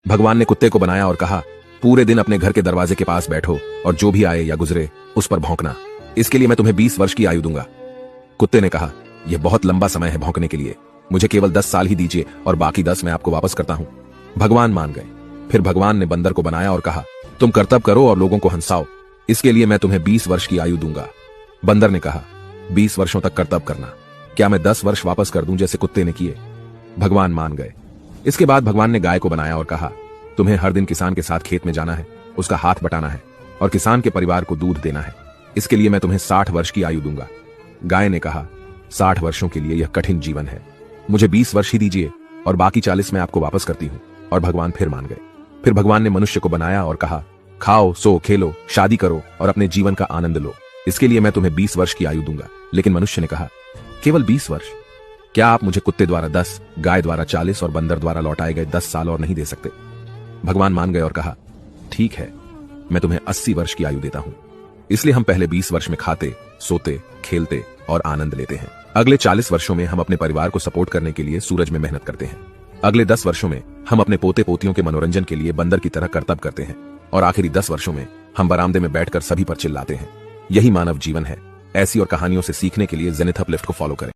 भगवान ने कुत्ते को बनाया और कहा, पूरे दिन अपने घर के दरवाजे के पास बैठो और जो भी आए या गुजरे उस पर भौंकना। इसके लिए मैं तुम्हें 20 वर्ष की आयु दूंगा। कुत्ते ने कहा, यह बहुत लंबा समय है भौंकने के लिए, मुझे केवल 10 साल ही दीजिए और बाकी 10 मैं आपको वापस करता हूं। भगवान मान गए। फिर भगवान ने बंदर को बनाया और कहा, तुम कर्तव्य करो और लोगों को हंसाओ, इसके लिए मैं तुम्हें 20 वर्ष की आयु दूंगा। बंदर ने कहा, 20 वर्षों तक कर्तव्य करना, क्या मैं 10 वर्ष वापस कर दूं जैसे कुत्ते ने किए? भगवान मान गए। इसके बाद भगवान ने गाय को बनाया और कहा, तुम्हें हर दिन किसान के साथ खेत में जाना है, उसका हाथ बटाना है और किसान के परिवार को दूध देना है, इसके लिए मैं तुम्हें 60 वर्ष की आयु दूंगा। गाय ने कहा, 60 वर्षों के लिए यह कठिन जीवन है, मुझे 20 वर्ष ही दीजिए और बाकी 40 मैं आपको वापस करती हूं। और भगवान फिर मान गए। फिर भगवान ने मनुष्य को बनाया और कहा, खाओ, सो, खेलो, शादी करो और अपने जीवन का आनंद लो, इसके लिए मैं तुम्हें 20 वर्ष की आयु दूंगा। लेकिन मनुष्य ने कहा, केवल 20 वर्ष? क्या आप मुझे कुत्ते द्वारा 10, गाय द्वारा 40 और बंदर द्वारा लौटाए गए 10 साल और नहीं दे सकते? भगवान मान गए और कहा, ठीक है, मैं तुम्हें 80 वर्ष की आयु देता हूं। इसलिए हम पहले 20 वर्ष में खाते, सोते, खेलते और आनंद लेते हैं। अगले 40 वर्षों में हम अपने परिवार को सपोर्ट करने के लिए सूरज में मेहनत करते हैं। अगले 10 वर्षों में हम अपने पोते पोतियों के मनोरंजन के लिए बंदर की तरह कर्तव्य करते हैं और आखिरी 10 वर्षों में हम बरामदे में बैठकर सभी पर चिल्लाते हैं। यही मानव जीवन है। ऐसी और कहानियों से सीखने के लिए जेनिथ अपलिफ्ट को फॉलो करें।